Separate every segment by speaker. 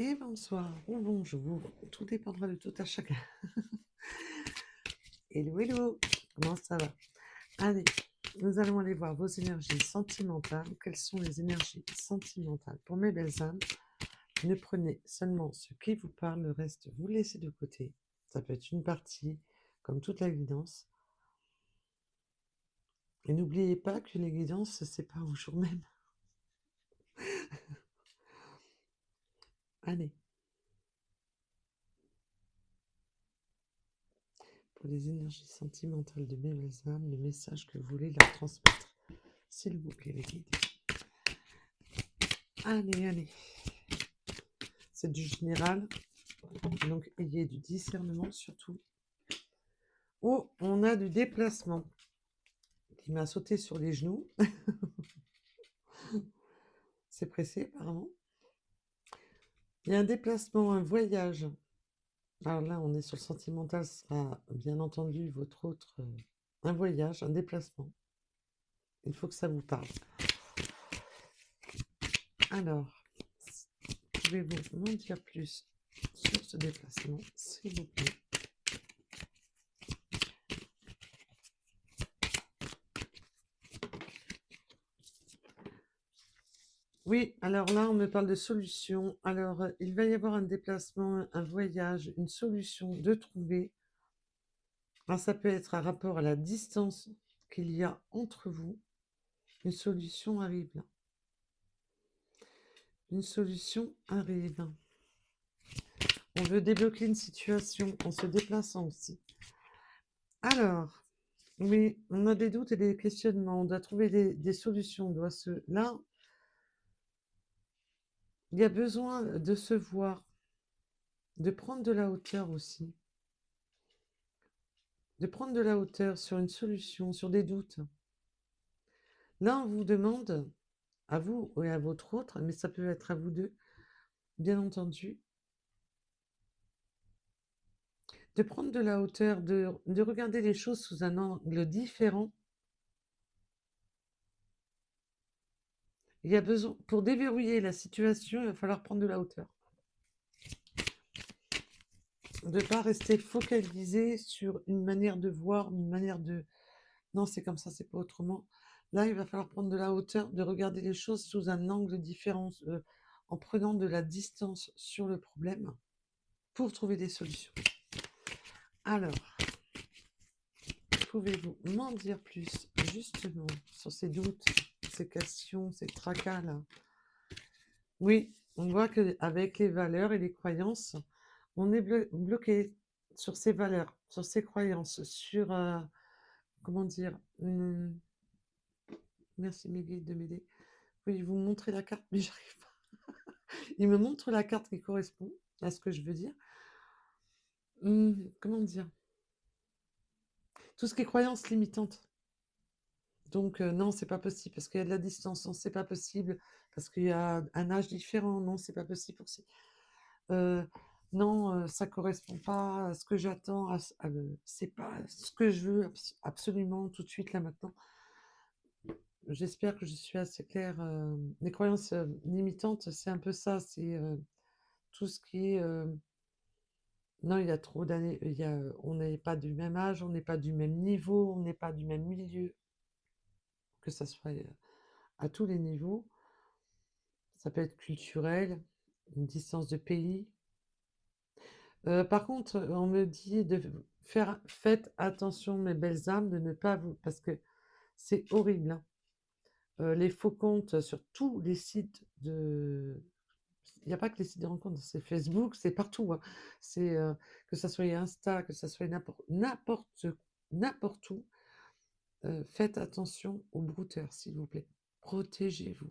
Speaker 1: Et bonsoir ou bonjour, tout dépendra de tout à chacun. Hello, hello, comment ça va? Allez, nous allons aller voir vos énergies sentimentales. Quelles sont les énergies sentimentales pour mes belles âmes? Ne prenez seulement ce qui vous parle, le reste vous laissez de côté. Ça peut être une partie, comme toute la guidance. Et n'oubliez pas que les guidances, c'est pas au jour même. Allez, pour les énergies sentimentales de mes belles âmes, le message que vous voulez leur transmettre. S'il vous plaît, les guides. Allez, allez. C'est du général, donc ayez du discernement surtout. Oh, on a du déplacement qui m'a sauté sur les genoux. C'est pressé apparemment. Il y a un déplacement, un voyage. Alors là, on est sur le sentimental, ce sera bien entendu votre autre... un voyage, un déplacement. Il faut que ça vous parle. Alors, pouvez-vous m'en dire plus sur ce déplacement, s'il vous plaît? Oui, alors là, on me parle de solution. Alors, il va y avoir un déplacement, un voyage, une solution de trouver. Alors, ça peut être un rapport à la distance qu'il y a entre vous. Une solution arrive là. Une solution arrive. On veut débloquer une situation en se déplaçant aussi. Alors, oui, on a des doutes et des questionnements. On doit trouver des solutions. On doit se... Là, il y a besoin de se voir, de prendre de la hauteur aussi. De prendre de la hauteur sur une solution, sur des doutes. Là, on vous demande, à vous et à votre autre, mais ça peut être à vous deux, bien entendu, de prendre de la hauteur, de regarder les choses sous un angle différent. Il y a besoin, pour déverrouiller la situation, il va falloir prendre de la hauteur. De ne pas rester focalisé sur une manière de voir, une manière de... Non, c'est comme ça, c'est pas autrement. Là, il va falloir prendre de la hauteur, de regarder les choses sous un angle différent, en prenant de la distance sur le problème pour trouver des solutions. Alors, pouvez-vous m'en dire plus justement sur ces doutes, ces questions, ces tracas là? Oui, on voit qu'avec les valeurs et les croyances, on est bloqué sur ces valeurs, sur ces croyances, sur, comment dire, merci mes guides de m'aider. Oui, vous me montrez la carte, mais j'arrive pas. Il me montre la carte qui correspond à ce que je veux dire. Comment dire? Tout ce qui est croyance limitante. Donc non, c'est pas possible parce qu'il y a de la distance. Non, c'est pas possible parce qu'il y a un âge différent. Non, c'est pas possible pour ça. Non, ça correspond pas à ce que j'attends. C'est pas ce que je veux absolument tout de suite là maintenant. J'espère que je suis assez claire. Les croyances limitantes, c'est un peu ça. C'est tout ce qui est non, il y a trop d'années. On n'est pas du même âge, on n'est pas du même niveau, on n'est pas du même milieu, que ça soit à tous les niveaux. Ça peut être culturel, une distance de pays. Par contre, on me dit de faites attention, mes belles âmes, de ne pas vous, parce que c'est horrible, hein. Les faux comptes sur tous les sites de... Il n'y a pas que les sites de rencontres, c'est Facebook, c'est partout, hein. C'est que ça soit Insta, que ça soit n'importe où. Faites attention aux brouteurs, s'il vous plaît. Protégez-vous.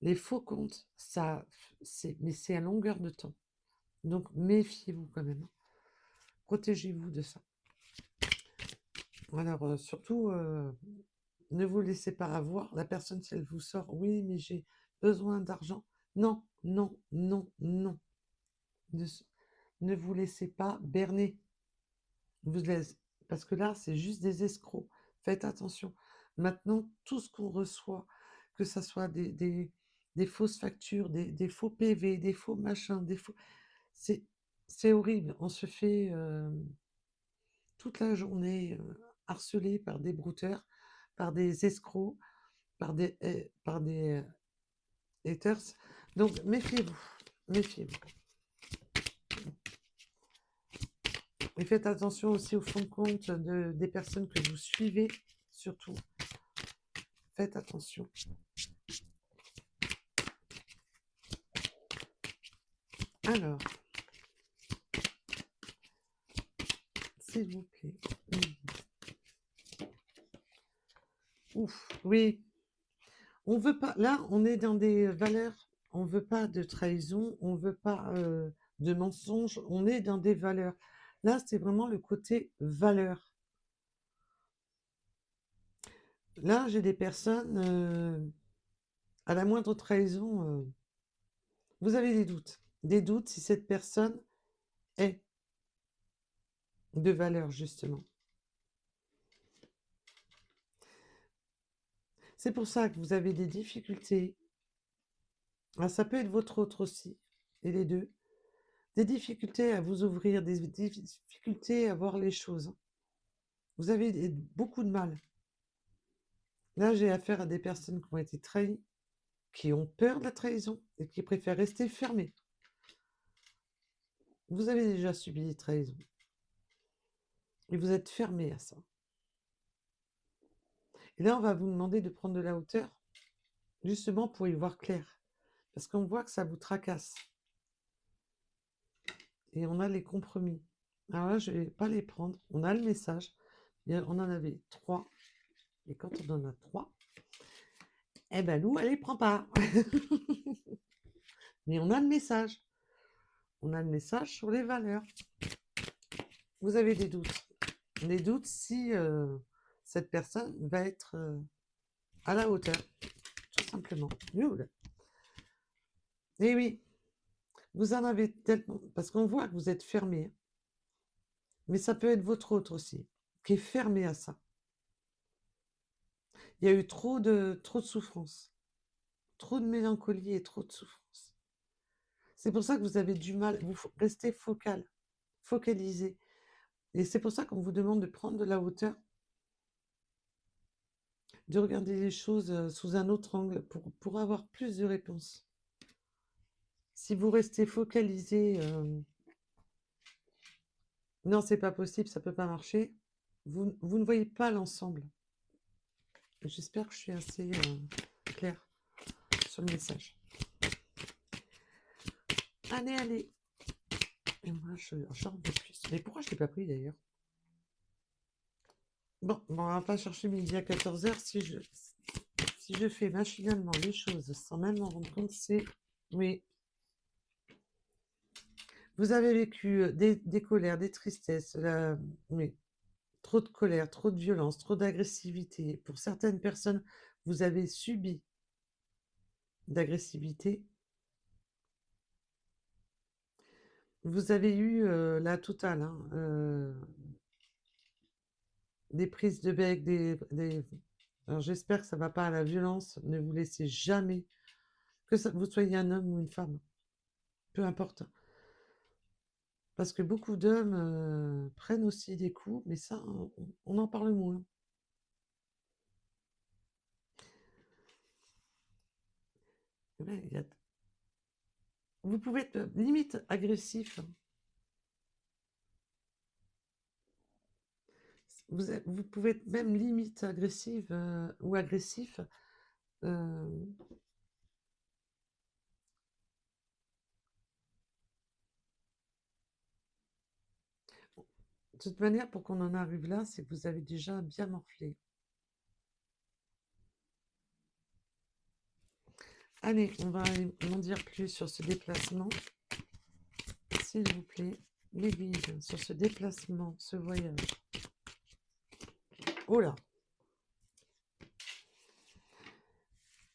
Speaker 1: Les faux comptes, mais c'est à longueur de temps. Donc méfiez-vous quand même. Protégez-vous de ça. Alors surtout, ne vous laissez pas avoir. La personne, si elle vous sort, oui, mais j'ai besoin d'argent. Non, non, non, non. Ne vous laissez pas berner. Parce que là, c'est juste des escrocs. Faites attention. Maintenant, tout ce qu'on reçoit, que ce soit des fausses factures, des faux PV, des faux machins, des faux... C'est c'est horrible. On se fait toute la journée harceler par des brouteurs, par des escrocs, par des haters. Donc méfiez-vous, méfiez-vous. Et faites attention aussi au fond de compte des personnes que vous suivez, surtout. Faites attention. Alors, s'il vous plaît. Ouf, oui. On veut pas. Là, on est dans des valeurs. On veut pas de trahison. On veut pas de mensonges. On est dans des valeurs. Là, c'est vraiment le côté valeur. Là, j'ai des personnes, à la moindre trahison, vous avez des doutes. Des doutes si cette personne est de valeur, justement. C'est pour ça que vous avez des difficultés. Ah, ça peut être votre autre aussi, et les deux. Des difficultés à vous ouvrir, des difficultés à voir les choses. Vous avez beaucoup de mal. Là, j'ai affaire à des personnes qui ont été trahies, qui ont peur de la trahison et qui préfèrent rester fermées. Vous avez déjà subi des trahisons. Et vous êtes fermé à ça. Et là, on va vous demander de prendre de la hauteur, justement pour y voir clair. Parce qu'on voit que ça vous tracasse. Et on a les compromis. Alors là, je ne vais pas les prendre. On a le message. On en avait 3. Et quand on en a 3, eh ben Lou, elle les prend pas. Mais on a le message. On a le message sur les valeurs. Vous avez des doutes. Des doutes si cette personne va être à la hauteur. Tout simplement. Et oui, vous en avez tellement... Parce qu'on voit que vous êtes fermé. Mais ça peut être votre autre aussi, qui est fermé à ça. Il y a eu trop de souffrance. Trop de mélancolie et trop de souffrance. C'est pour ça que vous avez du mal. Vous restez focalisé. Et c'est pour ça qu'on vous demande de prendre de la hauteur, de regarder les choses sous un autre angle pour avoir plus de réponses. Si vous restez focalisé, non, c'est pas possible, ça peut pas marcher, vous ne voyez pas l'ensemble. J'espère que je suis assez claire sur le message. Allez, allez. Et moi, j'en veux plus. Mais pourquoi je ne l'ai pas pris d'ailleurs? Bon, on va pas chercher midi à 14h. Si je fais machinalement les choses sans même m'en rendre compte, c'est... Oui. Vous avez vécu des colères, des tristesses, oui. Trop de colère, trop de violence, trop d'agressivité. Pour certaines personnes, vous avez subi d'agressivité. Vous avez eu la totale, hein, des prises de bec, Alors j'espère que ça ne va pas à la violence. Ne vous laissez jamais, vous soyez un homme ou une femme, peu importe. Parce que beaucoup d'hommes prennent aussi des coups, mais ça, on en parle moins. Ouais, vous pouvez être limite agressif. Vous pouvez être même limite agressive ou agressif. De toute manière, pour qu'on en arrive là, c'est que vous avez déjà bien morflé. Allez, on va en dire plus sur ce déplacement. S'il vous plaît, les guides sur ce déplacement, ce voyage. Oh là!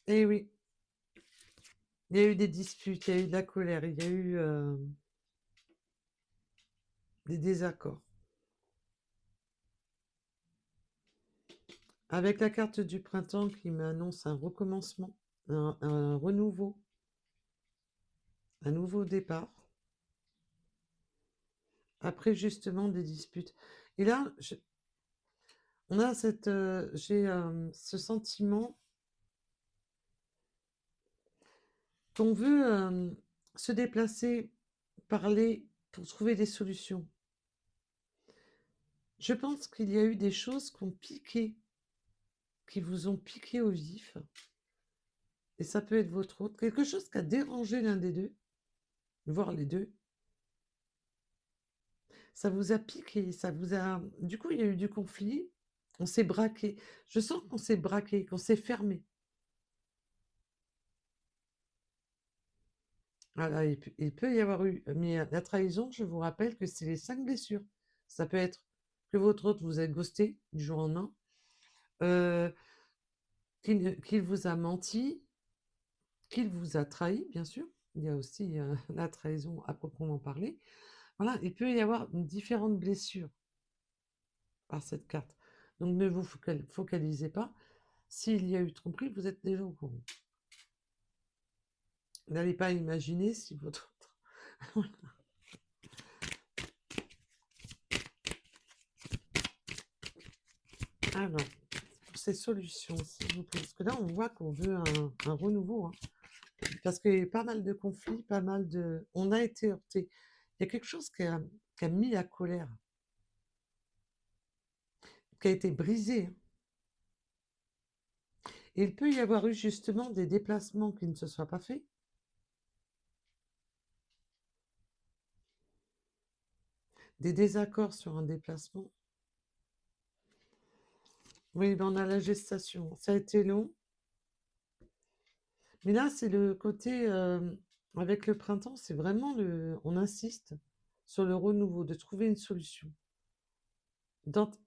Speaker 1: Eh oui, il y a eu des disputes, il y a eu de la colère, il y a eu des désaccords. Avec la carte du printemps qui m'annonce un recommencement, un renouveau, un nouveau départ, après justement des disputes. Et là, on a j'ai ce sentiment qu'on veut se déplacer, parler pour trouver des solutions. Je pense qu'il y a eu des choses qui vous ont piqué au vif, et ça peut être votre autre, quelque chose qui a dérangé l'un des deux, voire les deux. Ça vous a piqué, ça vous a... Du coup, il y a eu du conflit, on s'est braqué. Je sens qu'on s'est braqué, qu'on s'est fermé. Voilà, il peut y avoir eu... Mais la trahison, je vous rappelle que c'est les 5 blessures. Ça peut être que votre autre vous a ghosté du jour au lendemain, euh, qu'il vous a menti, qu'il vous a trahi, bien sûr. Il y a aussi la trahison à proprement parler. Voilà, il peut y avoir différentes blessures par cette carte. Donc ne vous focalisez pas. S'il y a eu tromperie, vous êtes déjà au courant. N'allez pas imaginer si votre... Alors, pour ces solutions, s'il vous plaît, parce que là, on voit qu'on veut un renouveau, hein. Parce qu'il y a eu pas mal de conflits, pas mal de... On a été heurté. Il y a quelque chose qui a mis la colère, qui a été brisé, hein. Et il peut y avoir eu justement des déplacements qui ne se soient pas faits. Des désaccords sur un déplacement. Oui, ben on a la gestation. Ça a été long. Mais là, c'est le côté, avec le printemps, c'est vraiment on insiste sur le renouveau, de trouver une solution.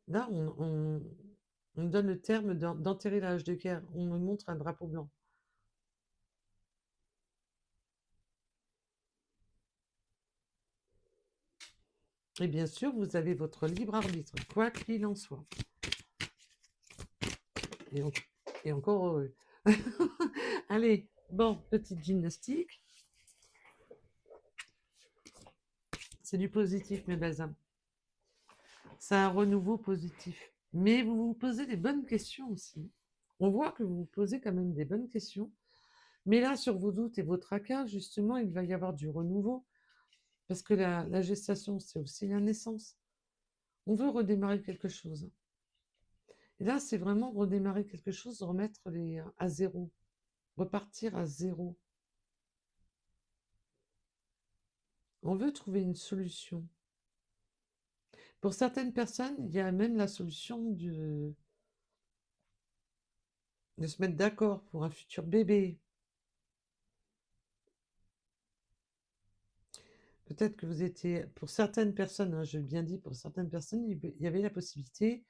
Speaker 1: Là, on donne le terme d'enterrer l'âge de guerre. On me montre un drapeau blanc. Et bien sûr, vous avez votre libre arbitre, quoi qu'il en soit. Et, et encore heureux. Allez, bon, petite gymnastique. C'est du positif, mes belles âmes. C'est un renouveau positif. Mais vous vous posez des bonnes questions aussi. On voit que vous vous posez quand même des bonnes questions. Mais là, sur vos doutes et vos tracas, justement, il va y avoir du renouveau. Parce que la gestation, c'est aussi la naissance. On veut redémarrer quelque chose. Et là, c'est vraiment redémarrer quelque chose, remettre à zéro. Repartir à zéro. On veut trouver une solution. Pour certaines personnes, il y a même la solution de se mettre d'accord pour un futur bébé. Peut-être que vous étiez, pour certaines personnes, hein, je l'ai bien dit, pour certaines personnes, il y avait la possibilité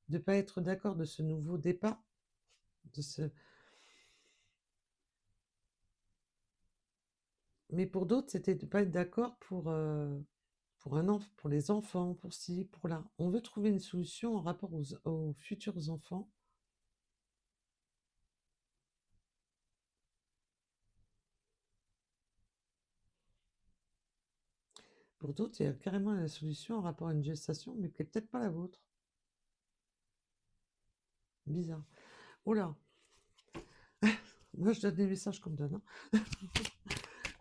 Speaker 1: de ne pas être d'accord de ce nouveau départ, de ce... Mais pour d'autres, c'était de ne pas être d'accord pour les enfants, pour ci, pour là. On veut trouver une solution en rapport aux futurs enfants. Pour d'autres, il y a carrément la solution en rapport à une gestation, mais qui n'est peut-être pas la vôtre. Bizarre. Oh là. Moi, je donne des messages comme donne, hein.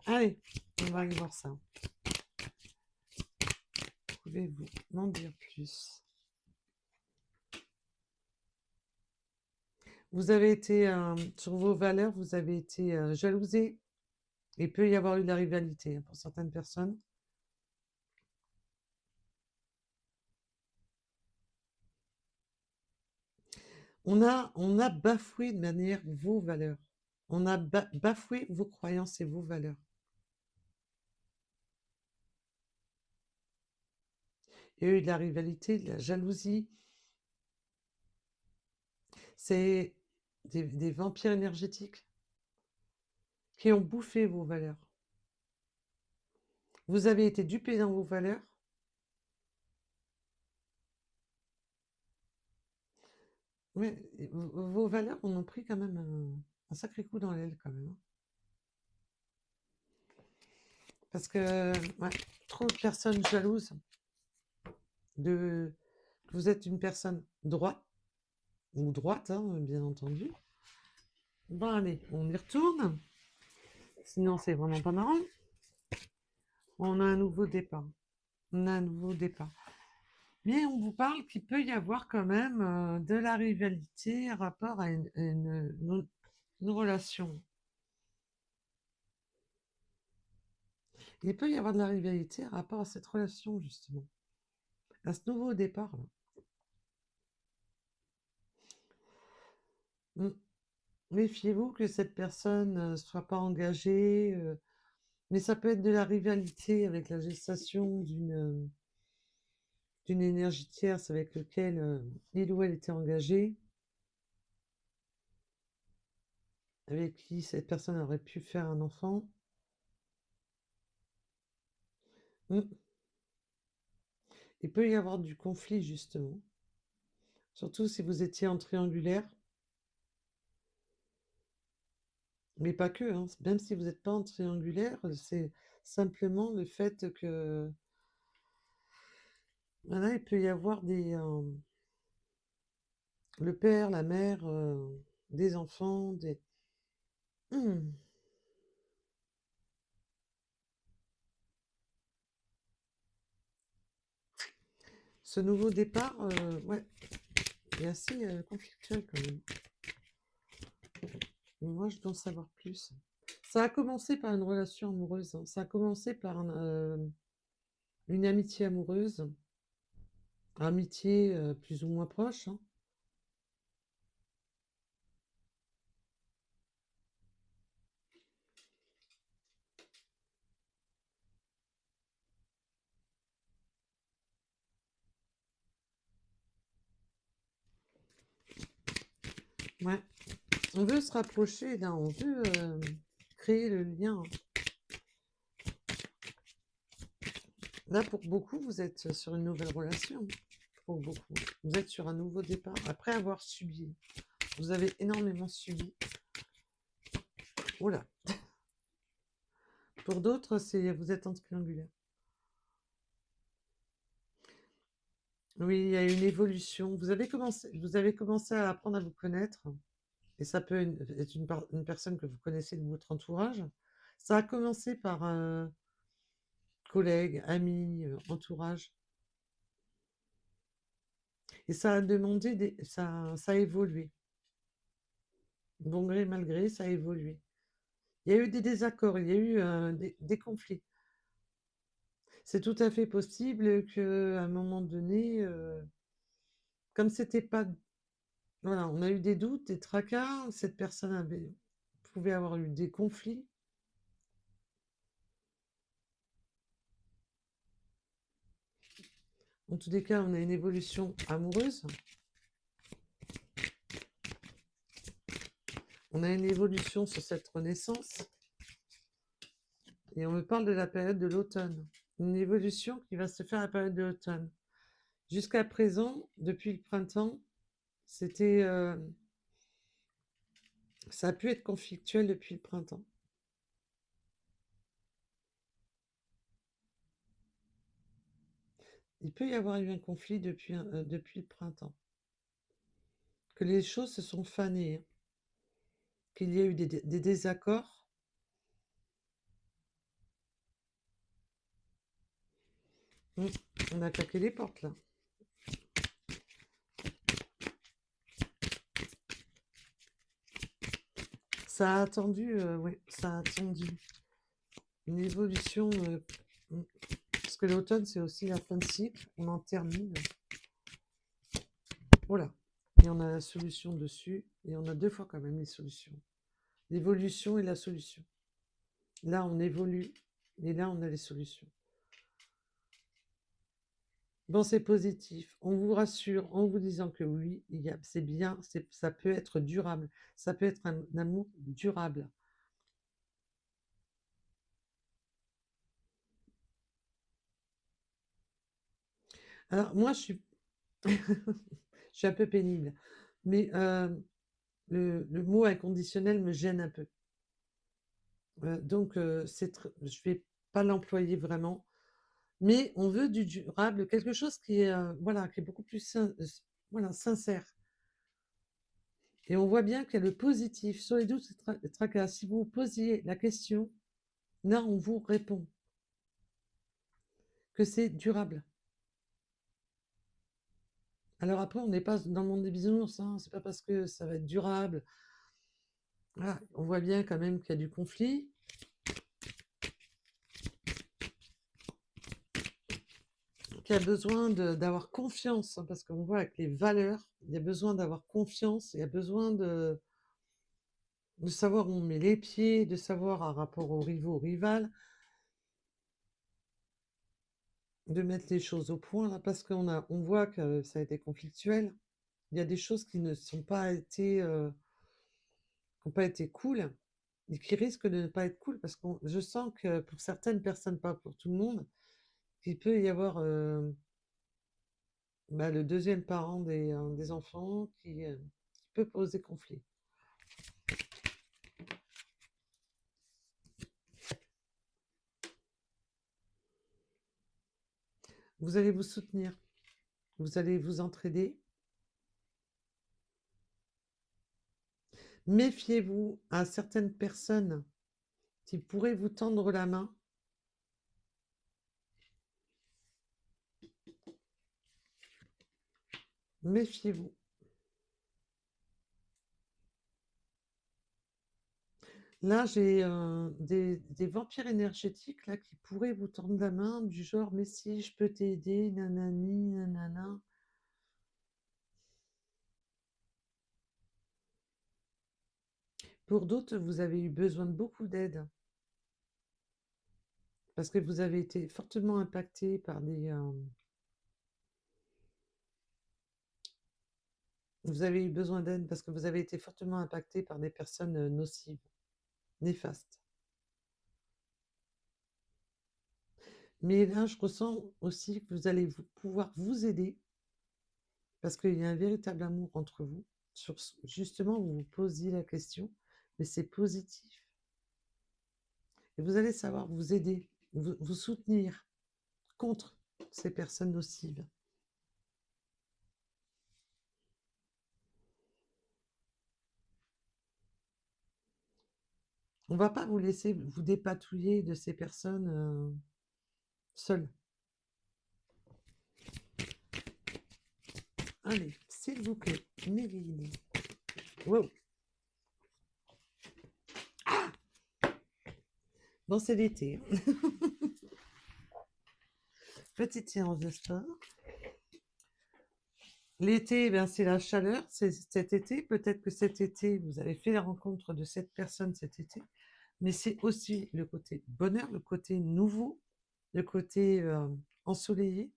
Speaker 1: Allez, on va aller voir ça. Pouvez-vous m'en dire plus? Vous avez été, sur vos valeurs, vous avez été jalousé. Il peut y avoir eu de la rivalité, hein, pour certaines personnes. On a bafoué de manière vos valeurs. On a bafoué vos croyances et vos valeurs. Il y a eu de la rivalité, de la jalousie. C'est des vampires énergétiques qui ont bouffé vos valeurs. Vous avez été dupé dans vos valeurs. Oui, vos valeurs en ont pris quand même un sacré coup dans l'aile quand même, hein. Parce que, ouais, trop de personnes jalouses de que vous êtes une personne droite ou droite, hein, bien entendu. Bon, allez, on y retourne. Sinon, c'est vraiment pas marrant. On a un nouveau départ. On a un nouveau départ. Mais on vous parle qu'il peut y avoir quand même de la rivalité rapport à une relation. Il peut y avoir de la rivalité rapport à cette relation, justement. À ce nouveau départ, là. Mm. Méfiez-vous que cette personne ne soit pas engagée, mais ça peut être de la rivalité avec la gestation d'une énergie tierce avec laquelle il ou elle était engagé, avec qui cette personne aurait pu faire un enfant. Mm. Il peut y avoir du conflit, justement. Surtout si vous étiez en triangulaire, mais pas que, hein. Même si vous n'êtes pas en triangulaire, c'est simplement le fait que voilà, il peut y avoir le père, la mère, des enfants, des... Hmm. Ce nouveau départ, ouais, est assez conflictuel quand même. Mais moi, je dois en savoir plus. Ça a commencé par une relation amoureuse, hein. Ça a commencé par une amitié amoureuse, amitié plus ou moins proche, hein. Ouais. On veut se rapprocher, là, on veut créer le lien. Là, pour beaucoup, vous êtes sur une nouvelle relation. Pour beaucoup. Vous êtes sur un nouveau départ. Après avoir subi. Vous avez énormément subi. Oh là. Pour d'autres, vous êtes en triangulaire. Oui, il y a une évolution. Vous avez commencé à apprendre à vous connaître. Et ça peut être une personne que vous connaissez de votre entourage. Ça a commencé par collègues, amis, entourage. Et ça a demandé, ça a évolué. Bon gré, mal gré, ça a évolué. Il y a eu des désaccords, il y a eu des conflits. C'est tout à fait possible qu'à un moment donné, comme c'était pas... Voilà, on a eu des doutes, des tracas, cette personne pouvait avoir eu des conflits. En tous les cas, on a une évolution amoureuse. On a une évolution sur cette renaissance. Et on me parle de la période de l'automne. Une évolution qui va se faire à la période de l'automne. Jusqu'à présent, depuis le printemps, c'était, ça a pu être conflictuel depuis le printemps. Il peut y avoir eu un conflit depuis le printemps. Que les choses se sont fanées, hein. Qu'il y a eu des désaccords. On a claqué les portes là. Ça a attendu, oui, ça a attendu une évolution. Parce que l'automne, c'est aussi la fin de cycle. On en termine. Voilà. Et on a la solution dessus. Et on a deux fois quand même les solutions. L'évolution et la solution. Là, on évolue. Et là, on a les solutions. Bon, c'est positif. On vous rassure en vous disant que oui, c'est bien, ça peut être durable. Ça peut être un amour durable. Alors, moi, je suis, je suis un peu pénible. Mais Le mot inconditionnel me gêne un peu. Donc, je vais pas l'employer vraiment. Mais on veut du durable, quelque chose qui est, voilà, qui est beaucoup plus voilà, sincère. Et on voit bien qu'il y a le positif sur les doutes et tracas. Si vous posiez la question, là, on vous répond que c'est durable. Alors après, on n'est pas dans le monde des bisounours, hein. C'est pas parce que ça va être durable. Voilà, on voit bien quand même qu'il y a du conflit, qu'il y a besoin d'avoir confiance, hein, parce qu'on voit avec les valeurs, il y a besoin d'avoir confiance, il y a besoin de savoir où on met les pieds, de savoir un rapport aux rivaux, aux rivales, de mettre les choses au point, là, parce on voit que ça a été conflictuel. Il y a des choses qui ne sont pas été, qui n'ont pas été cool et qui risquent de ne pas être cool parce que je sens que pour certaines personnes, pas pour tout le monde, il peut y avoir bah, le deuxième parent des enfants qui peut poser conflit. Vous allez vous soutenir, vous allez vous entraider. Méfiez-vous à certaines personnes qui pourraient vous tendre la main. Méfiez-vous. Là, j'ai des vampires énergétiques là, qui pourraient vous tendre la main, du genre, mais si je peux t'aider, nanani, nanana. Pour d'autres, vous avez eu besoin de beaucoup d'aide parce que vous avez été fortement impacté par vous avez eu besoin d'aide parce que vous avez été fortement impacté par des personnes nocives, néfastes. Mais là, je ressens aussi que vous allez pouvoir vous aider parce qu'il y a un véritable amour entre vous. Justement, vous vous posiez la question, mais c'est positif. Et vous allez savoir vous aider, vous soutenir contre ces personnes nocives. On ne va pas vous laisser vous dépatouiller de ces personnes seules. Allez, s'il vous plaît, Méline. Wow. Bon, c'est l'été. Petite séance de sport. L'été, ben, c'est la chaleur, c'est cet été. Peut-être que cet été, vous avez fait la rencontre de cette personne cet été, mais c'est aussi le côté bonheur, le côté nouveau, le côté ensoleillé.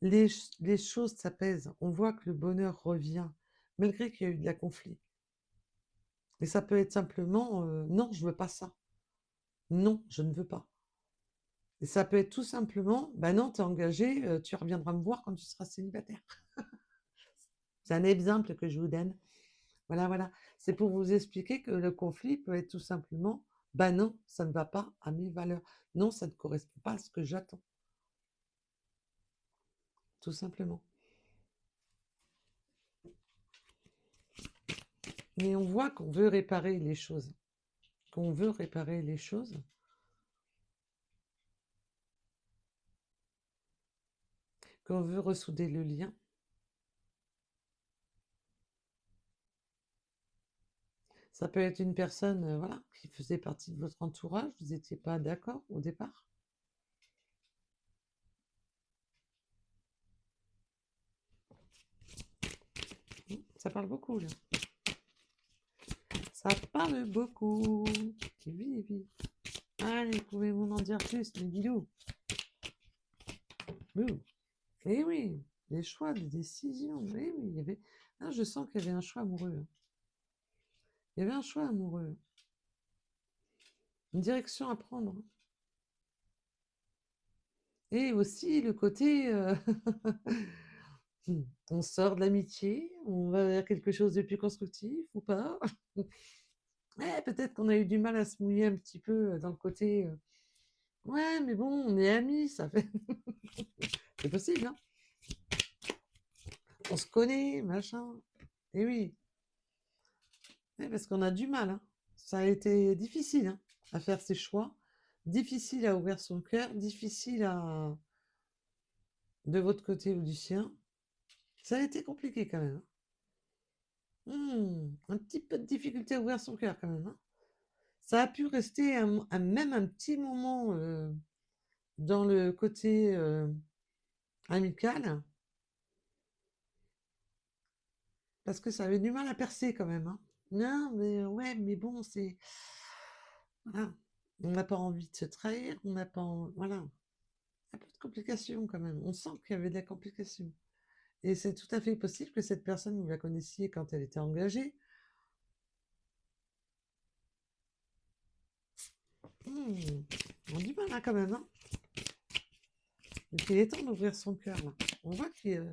Speaker 1: Les choses s'apaisent. On voit que le bonheur revient, malgré qu'il y a eu de la conflit. Et ça peut être simplement non, je veux pas ça. Non, je ne veux pas. Et ça peut être tout simplement, bah non, t'es engagé, tu reviendras me voir quand tu seras célibataire. C'est un exemple que je vous donne. Voilà, voilà. C'est pour vous expliquer que le conflit peut être tout simplement, bah non, ça ne va pas à mes valeurs. Non, ça ne correspond pas à ce que j'attends. Tout simplement. Mais on voit qu'on veut réparer les choses. Qu'on veut réparer les choses. Qu'on veut ressouder le lien. Ça peut être une personne, voilà, qui faisait partie de votre entourage, vous n'étiez pas d'accord au départ. Ça parle beaucoup, là. Ça parle beaucoup. Oui, oui. Allez, pouvez-vous m'en dire plus, mes bidous? Eh oui, les choix, les décisions. Eh oui, il y avait... Là, je sens qu'il y avait un choix amoureux. Il y avait un choix amoureux. Une direction à prendre. Et aussi le côté... On sort de l'amitié, on va vers quelque chose de plus constructif ou pas? Ouais, peut-être qu'on a eu du mal à se mouiller un petit peu, dans le côté, «Ouais, mais bon, on est amis, ça fait» c'est possible, hein? On se connaît, machin. Et oui, ouais, parce qu'on a du mal, hein. Ça a été difficile, hein, à faire ses choix, difficile à ouvrir son cœur, difficile à de votre côté ou du sien. Ça a été compliqué quand même, hein. Un petit peu de difficulté à ouvrir son cœur quand même, hein. Ça a pu rester même un petit moment, dans le côté, amical, parce que ça avait du mal à percer quand même, hein. Non, mais ouais, mais bon, c'est voilà, on n'a pas envie de se trahir, on n'a pas en voilà, un peu de complication quand même. On sent qu'il y avait de la complication et c'est tout à fait possible que cette personne, vous la connaissiez quand elle était engagée. On a du mal, hein, quand même, hein. Et puis il est temps d'ouvrir son cœur, là. On voit que,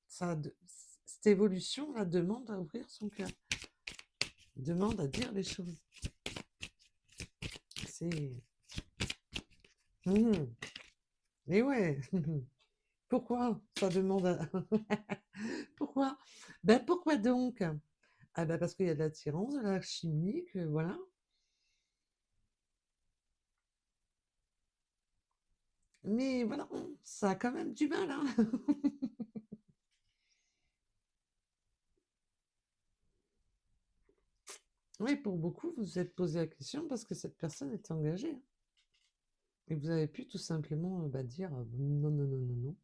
Speaker 1: ça de cette évolution-là demande à ouvrir son cœur, demande à dire les choses. C'est mmh et ouais. Pourquoi ça demande à pourquoi? Ben, pourquoi donc? Ah bah, parce qu'il y a de l'attirance, de la chimie, que voilà. Mais voilà, ça a quand même du mal, hein. Oui, pour beaucoup, vous vous êtes posé la question parce que cette personne était engagée, hein, et vous avez pu tout simplement, bah, dire, «Non, non, non, non, non».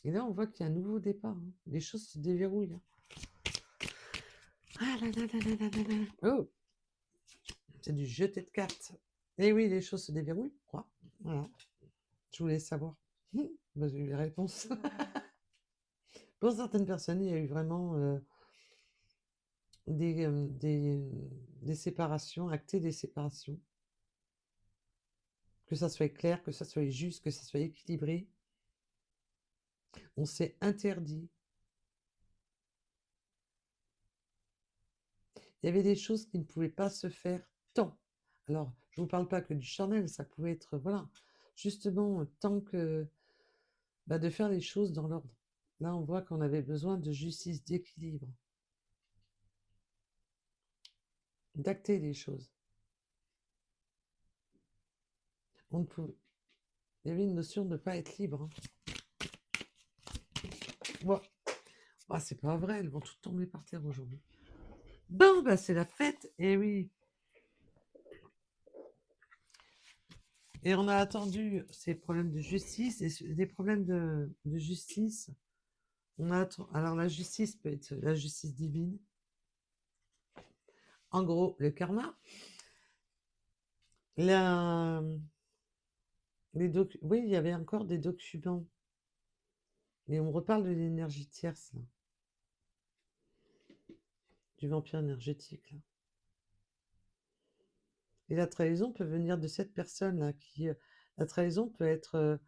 Speaker 1: Et là, on voit qu'il y a un nouveau départ, hein. Les choses se déverrouillent, hein. Ah là là là là là là là. Oh! C'est du jeter de cartes. Et oui, les choses se déverrouillent, quoi. Voilà, je voulais savoir. Bah, j'ai eu les réponses. Pour certaines personnes, il y a eu vraiment, des, des séparations, acter des séparations. Que ça soit clair, que ça soit juste, que ça soit équilibré. On s'est interdit. Il y avait des choses qui ne pouvaient pas se faire tant. Alors, je vous parle pas que du charnel, ça pouvait être, voilà, justement, tant que, bah, de faire les choses dans l'ordre. Là, on voit qu'on avait besoin de justice, d'équilibre, d'acter les choses. On ne pouvait il y avait une notion de ne pas être libre, hein. Bon, ah, c'est pas vrai, elles vont toutes tomber par terre aujourd'hui. Bon, bah, c'est la fête, et oui. Et on a attendu ces problèmes de justice et des problèmes de justice. Alors la justice peut être la justice divine. En gros, le karma. La, oui, il y avait encore des documents. Et on reparle de l'énergie tierce, là, du vampire énergétique, là. Et la trahison peut venir de cette personne-là la trahison peut être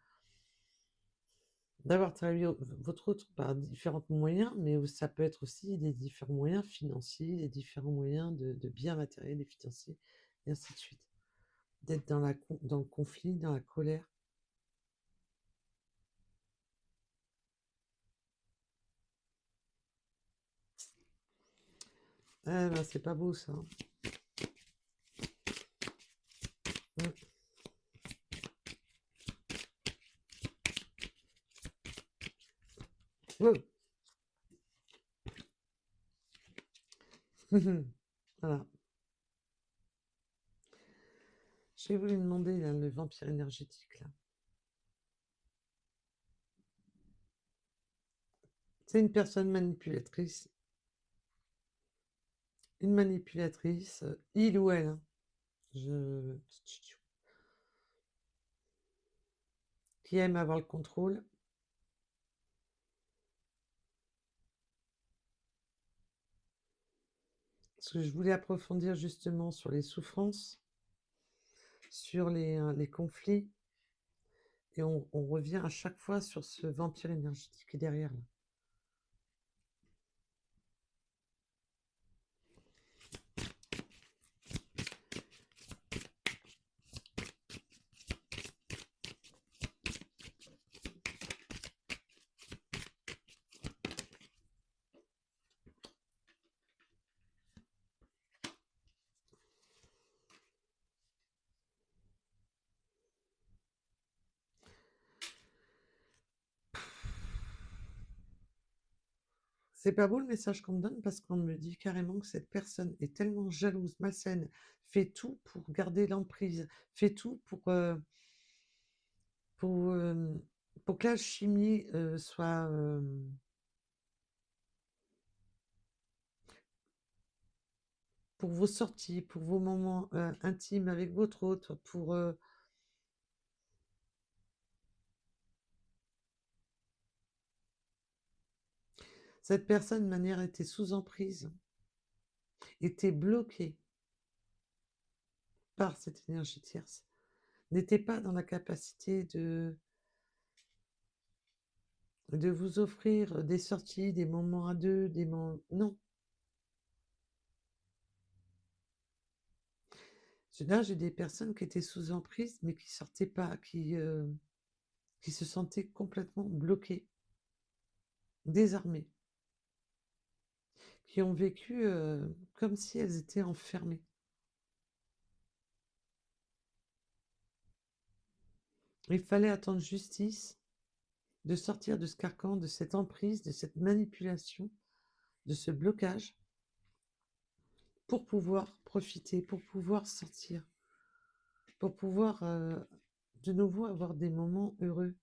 Speaker 1: d'avoir trahi votre autre par différents moyens, mais ça peut être aussi des différents moyens financiers, des différents moyens de biens matériels et financiers, et ainsi de suite. D'être dans le conflit, dans la colère. Ah ben, c'est pas beau ça, hein. Mm. Oh. Voilà. J'ai voulu demander là, le vampire énergétique là. C'est une personne manipulatrice. Une manipulatrice, il ou elle, hein. Je... Qui aime avoir le contrôle. Parce que je voulais approfondir justement sur les souffrances, sur les conflits, et on revient à chaque fois sur ce vampire énergétique qui est derrière là. C'est pas beau le message qu'on me donne parce qu'on me dit carrément que cette personne est tellement jalouse, malsaine, fait tout pour garder l'emprise, fait tout pour, pour que l'alchimie soit pour vos sorties, pour vos moments intimes avec votre autre, pour cette personne, de manière, était sous emprise, était bloquée par cette énergie tierce, n'était pas dans la capacité de vous offrir des sorties, des moments à deux, des moments... Non. Là, j'ai des personnes qui étaient sous emprise, mais qui sortaient pas, qui se sentaient complètement bloquées, désarmées, qui ont vécu comme si elles étaient enfermées. Il fallait attendre justice, de sortir de ce carcan, de cette emprise, de cette manipulation, de ce blocage, pour pouvoir profiter, pour pouvoir sortir, pour pouvoir de nouveau avoir des moments heureux.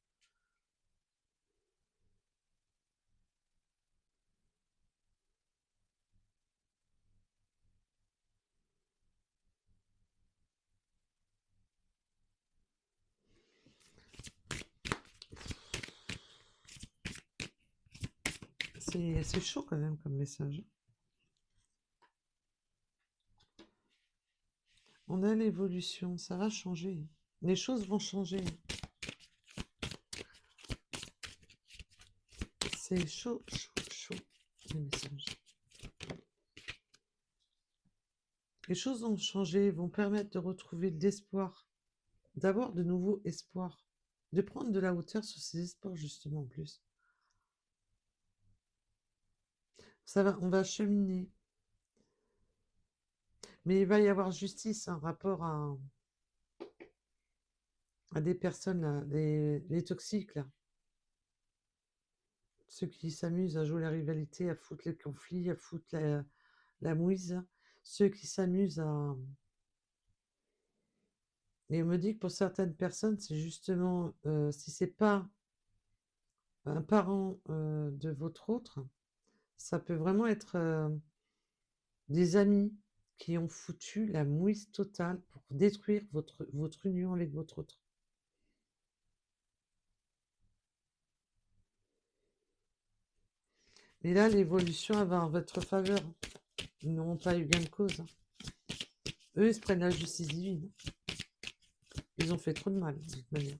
Speaker 1: C'est chaud quand même comme message. On a l'évolution, ça va changer. Les choses vont changer. C'est chaud, chaud, chaud, les messages. Les choses vont changer, vont permettre de retrouver de l'espoir, d'avoir de nouveaux espoirs, de prendre de la hauteur sur ces espoirs justement en plus. Ça va, on va cheminer. Mais il va y avoir justice en rapport à des personnes, là, les toxiques, là. Ceux qui s'amusent à jouer la rivalité, à foutre les conflits, à foutre la mouise. Ceux qui s'amusent à... Et on me dit que pour certaines personnes, c'est justement, si c'est pas un parent de votre autre, ça peut vraiment être des amis qui ont foutu la mouise totale pour détruire votre union avec votre autre. Et là, l'évolution elle va en votre faveur. Ils n'auront pas eu gain de cause. Eux, ils se prennent la justice divine. Ils ont fait trop de mal, de toute manière.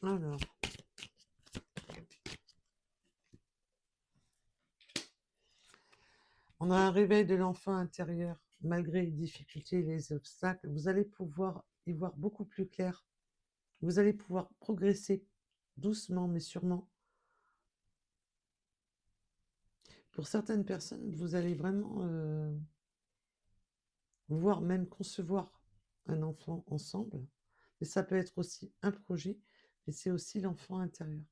Speaker 1: Alors. On a un réveil de l'enfant intérieur. Malgré les difficultés et les obstacles, vous allez pouvoir y voir beaucoup plus clair. Vous allez pouvoir progresser doucement mais sûrement. Pour certaines personnes, vous allez vraiment voir même concevoir un enfant ensemble. Mais ça peut être aussi un projet, mais c'est aussi l'enfant intérieur.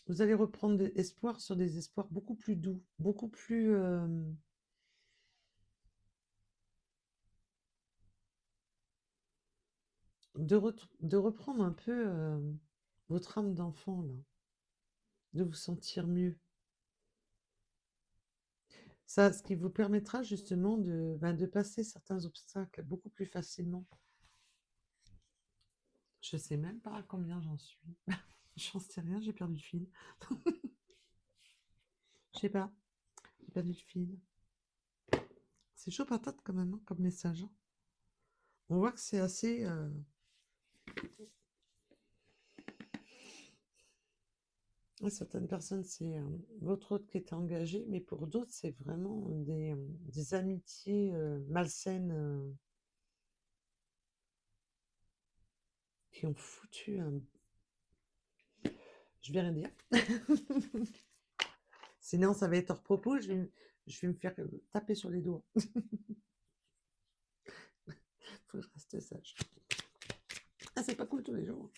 Speaker 1: Vous allez reprendre des espoirs sur des espoirs beaucoup plus doux, beaucoup plus... de reprendre un peu votre âme d'enfant, là. De vous sentir mieux. Ça, ce qui vous permettra justement de passer certains obstacles beaucoup plus facilement. Je sais même pas à combien j'en suis. J'en sais rien, j'ai perdu le fil. Je sais pas. pas du fil. C'est chaud patate quand même, hein, comme message. Hein. On voit que c'est assez... certaines personnes, c'est votre autre qui est engagé, mais pour d'autres, c'est vraiment des amitiés malsaines qui ont foutu un... Je vais rien dire. Sinon, ça va être hors propos, je vais me faire taper sur les doigts. Faut que je reste sage. Ah, c'est pas cool tous les jours.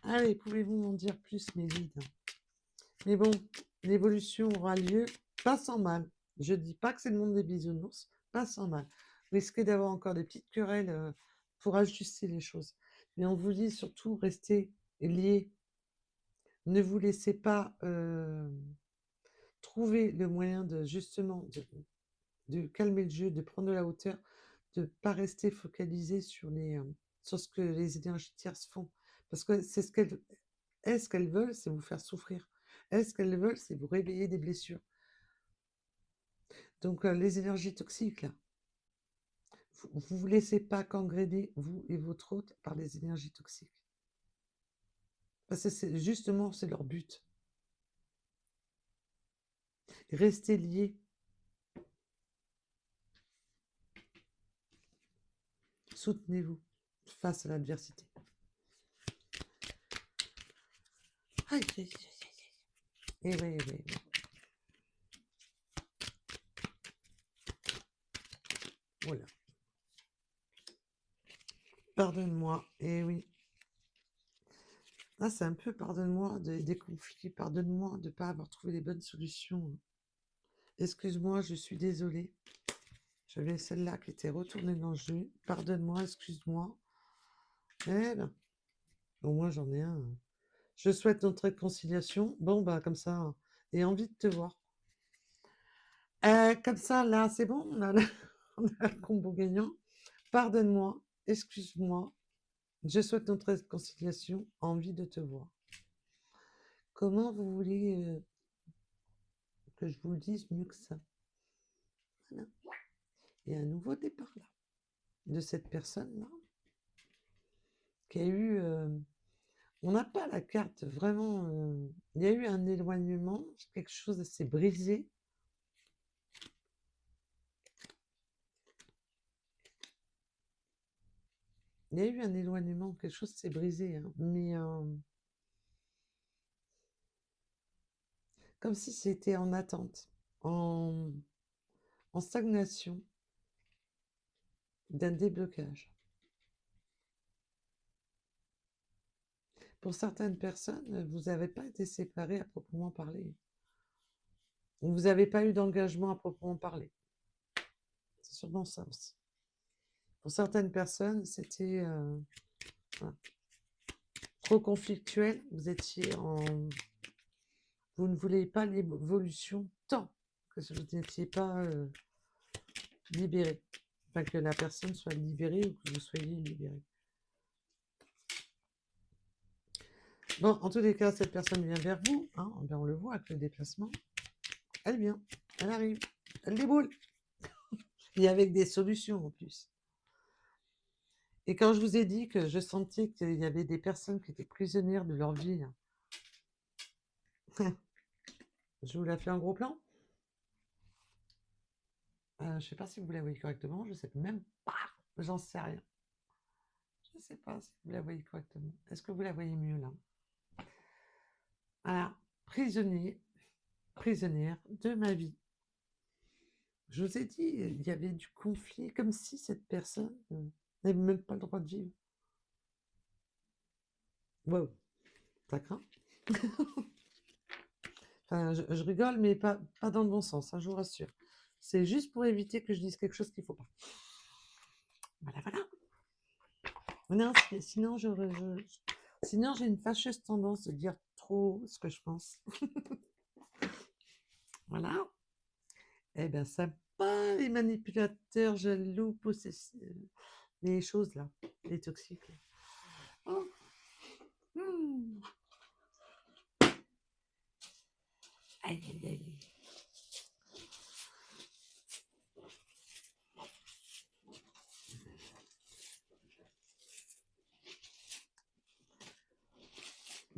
Speaker 1: Allez, pouvez-vous m'en dire plus, mes guides? Mais bon, l'évolution aura lieu, pas sans mal. Je dis pas que c'est le monde des bisounours, pas sans mal. Vous risquez d'avoir encore des petites querelles pour ajuster les choses. Mais on vous dit surtout, restez liés. Ne vous laissez pas trouver le moyen de justement de calmer le jeu, de prendre de la hauteur, de ne pas rester focalisé sur ce que les énergies tierces font. Parce que c'est ce qu'elles veulent, c'est vous faire souffrir. Elles, ce qu'elles veulent, c'est vous réveiller des blessures. Donc, les énergies toxiques, là, vous ne vous laissez pas gangréner, vous et votre hôte, par les énergies toxiques. Parce que c'est leur but. Restez liés. Soutenez-vous face à l'adversité. Aïe, aïe, aïe, aïe. Et oui, oui, oui. Voilà. Pardonne-moi, et oui. Là, c'est un peu pardonne-moi des conflits, pardonne-moi de ne pas avoir trouvé les bonnes solutions. Excuse-moi, je suis désolée. J'avais celle-là qui était retournée dans le jeu. Pardonne-moi, excuse-moi. Eh ben, au moins j'en ai un. Je souhaite notre réconciliation. Bon, bah, comme ça, et envie de te voir. Comme ça, là, c'est bon, on a on a le combo gagnant. Pardonne-moi, excuse-moi. Je souhaite notre réconciliation, envie de te voir. Comment vous voulez que je vous le dise mieux que ça? Voilà. Il y a un nouveau départ là, de cette personne-là, qui a eu... on n'a pas la carte vraiment... il y a eu un éloignement, quelque chose s'est brisé. Il y a eu un éloignement, quelque chose s'est brisé, hein, mais comme si c'était en attente, en stagnation d'un déblocage. Pour certaines personnes, vous n'avez pas été séparés à proprement parler. Vous n'avez pas eu d'engagement à proprement parler. C'est sûrement ça aussi. Pour certaines personnes, c'était voilà, trop conflictuel. Vous ne voulez pas l'évolution tant que vous n'étiez pas libéré. Enfin, que la personne soit libérée ou que vous soyez libéré. Bon, en tous les cas, cette personne vient vers vous. Hein, on le voit avec le déplacement. Elle vient, elle arrive, elle déboule. Et avec des solutions en plus. Et quand je vous ai dit que je sentais qu'il y avait des personnes qui étaient prisonnières de leur vie, je vous la fais en gros plan. Je ne sais pas si vous la voyez correctement, je ne sais même pas, j'en sais rien. Je ne sais pas si vous la voyez correctement. Est-ce que vous la voyez mieux là? Voilà, prisonnier, prisonnière de ma vie. Je vous ai dit, il y avait du conflit, comme si cette personne n'avait même pas le droit de vivre. Wow, ça craint. Enfin, je rigole, mais pas dans le bon sens, hein, je vous rassure. C'est juste pour éviter que je dise quelque chose qu'il ne faut pas. Voilà, voilà. Non, sinon, sinon j'ai une fâcheuse tendance de dire trop ce que je pense. Voilà. Eh bien, ça pas les manipulateurs, jaloux, possessifs, les choses là, les toxiques. Là. Oh. Aïe, aïe, aïe.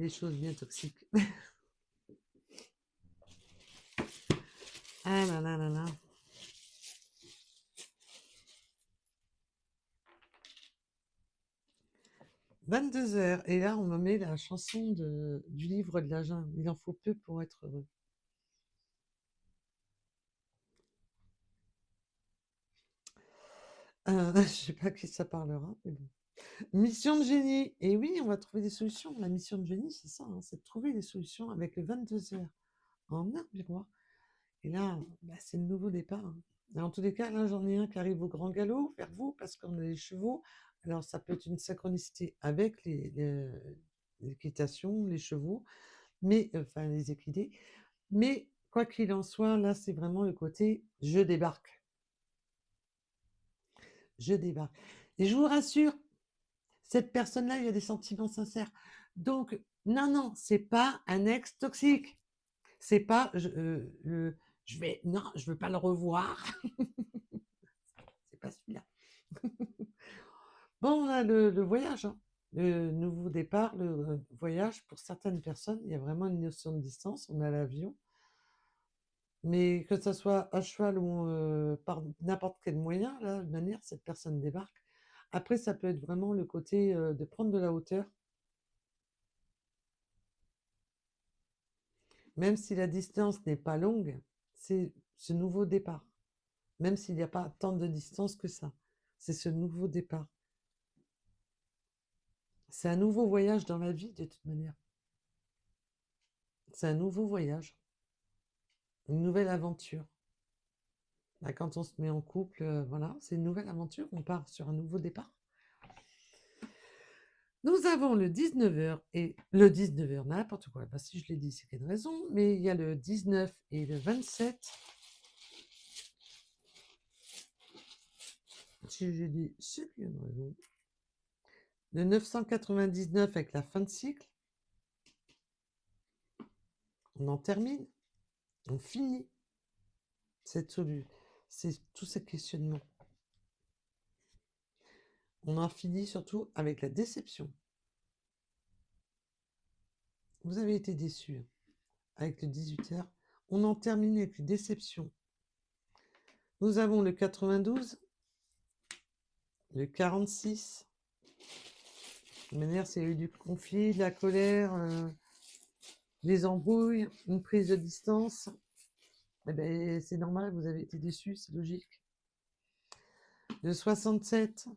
Speaker 1: les choses bien toxiques. Ah là là là là. 22 heures. Et là, on me met la chanson du livre de la jungle. Il en faut peu pour être heureux. Je sais pas à qui ça parlera, mais bon. Mission de génie. Et oui, on va trouver des solutions. La mission de génie, c'est ça, hein, c'est de trouver des solutions avec les 22 heures en heure miroir. Et là, bah, c'est le nouveau départ, hein. Et en tous les cas, là, j'en ai un qui arrive au grand galop vers vous parce qu'on a les chevaux. Alors, ça peut être une synchronicité avec l'équitation, les chevaux, mais enfin les équidés. Mais quoi qu'il en soit, là, c'est vraiment le côté je débarque. Je débarque. Et je vous rassure, cette personne-là, il y a des sentiments sincères. Donc, non, non, c'est pas un ex toxique. C'est pas non, je veux pas le revoir. C'est pas celui-là. Bon, on a le voyage, hein. Le nouveau départ, le voyage. Pour certaines personnes, il y a vraiment une notion de distance. On a l'avion. Mais que ça soit à cheval ou par n'importe quel moyen, là, de manière, cette personne débarque. Après, ça peut être vraiment le côté de prendre de la hauteur, même si la distance n'est pas longue, c'est ce nouveau départ. Même s'il n'y a pas tant de distance que ça, c'est ce nouveau départ. C'est un nouveau voyage dans la vie, de toute manière. C'est un nouveau voyage, une nouvelle aventure. Là, quand on se met en couple, voilà, c'est une nouvelle aventure, on part sur un nouveau départ. Nous avons le 19h et le 19h, n'importe quoi. Bah, si je l'ai dit, c'est qu'il y a une raison, mais il y a le 19 et le 27. Si j'ai dit, c'est qu'il y a une raison. Le 999 avec la fin de cycle. On en termine, on finit c'est tous ces questionnements. On en finit surtout avec la déception. Vous avez été déçus avec le 18h. On en termine avec une déception. Nous avons le 92, le 46. De manière, c'est eu du conflit, de la colère, des embrouilles, une prise de distance. Eh ben, c'est normal, vous avez été déçus, c'est logique. Le 67,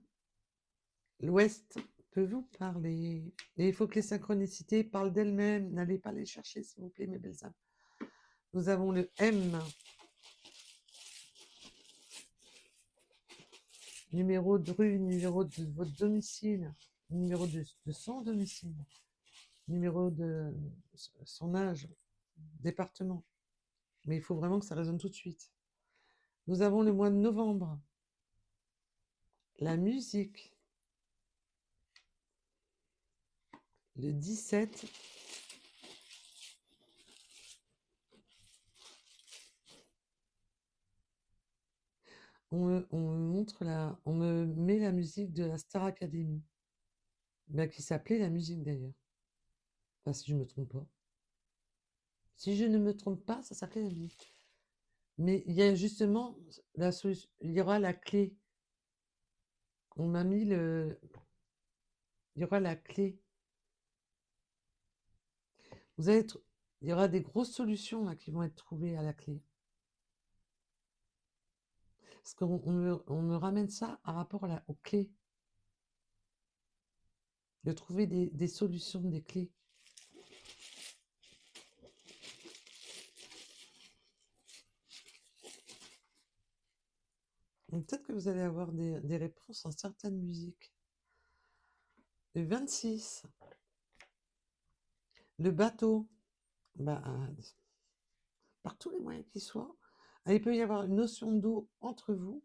Speaker 1: l'Ouest peut vous parler. Et il faut que les synchronicités parlent d'elles-mêmes. N'allez pas les chercher, s'il vous plaît, mes belles âmes. Nous avons le M. Numéro de rue, numéro de votre domicile, numéro de son domicile, numéro de son âge, département. Mais il faut vraiment que ça résonne tout de suite. Nous avons le mois de novembre. La musique. Le 17. On me met la musique de la Star Academy. Ben, qui s'appelait la musique d'ailleurs. Enfin, si je ne me trompe pas. Si je ne me trompe pas, ça s'appelait la musique. Mais il y a justement la solution. Il y aura la clé. On m'a mis le. Il y aura la clé. Il y aura des grosses solutions là, qui vont être trouvées à la clé. Parce qu'on me ramène ça par rapport aux clés. De trouver des solutions, des clés. Peut-être que vous allez avoir des réponses en certaines musiques. Le 26. Le bateau. Bah, par tous les moyens qui soient. Il peut y avoir une notion d'eau entre vous.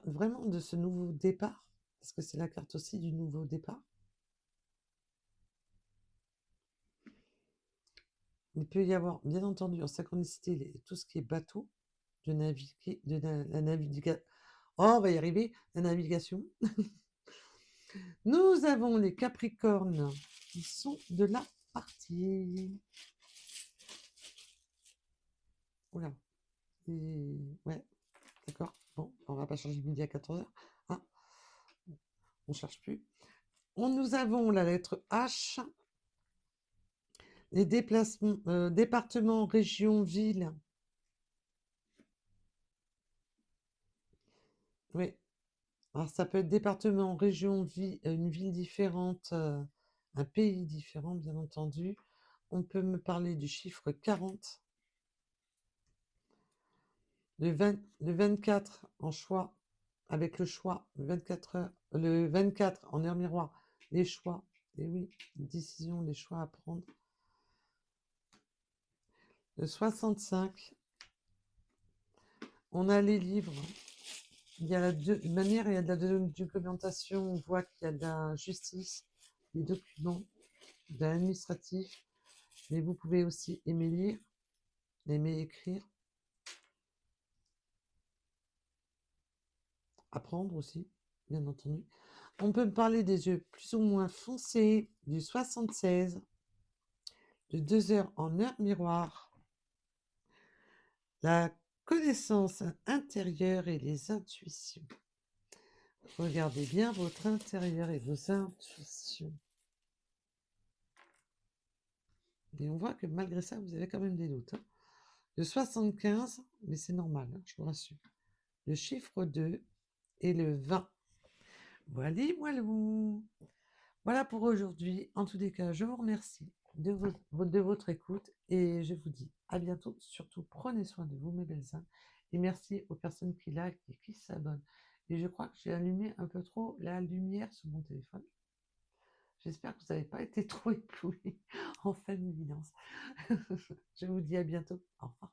Speaker 1: Vraiment de ce nouveau départ. Parce que c'est la carte aussi du nouveau départ. Il peut y avoir, bien entendu, en synchronicité, tout ce qui est bateau, de naviguer, la navigation. Oh, on va y arriver, la navigation. Nous avons les Capricornes qui sont de la partie. Oula. Ouais, d'accord. Bon, on va pas changer midi à 14h. Hein, on cherche plus. Nous avons la lettre H, les déplacements, départements, régions, villes. Oui. Alors ça peut être département, région, une ville différente, un pays différent, bien entendu. On peut me parler du chiffre 40, le 24 en choix, avec le choix, le 24 heures, le 24 en heure miroir, les choix, et oui, les décisions, les choix à prendre. Le 65, on a les livres. Il y a une manière, il y a de la documentation, on voit qu'il y a de la justice, des documents, de l'administratif, mais vous pouvez aussi aimer lire, aimer écrire, apprendre aussi, bien entendu. On peut me parler des yeux plus ou moins foncés du 76, de 2 heures en heure miroir, la connaissance intérieure et les intuitions. Regardez bien votre intérieur et vos intuitions. Et on voit que malgré ça, vous avez quand même des doutes. Hein. Le 75, mais c'est normal, hein, je vous rassure. Le chiffre 2 et le 20. Voilà, voilou. Voilà pour aujourd'hui. En tous les cas, je vous remercie de votre écoute et je vous dis à bientôt. Surtout, prenez soin de vous, mes belles âmes. Et merci aux personnes qui likent et qui s'abonnent. Et je crois que j'ai allumé un peu trop la lumière sur mon téléphone. J'espère que vous n'avez pas été trop ébloui en fin de vidéo. Je vous dis à bientôt. Au revoir.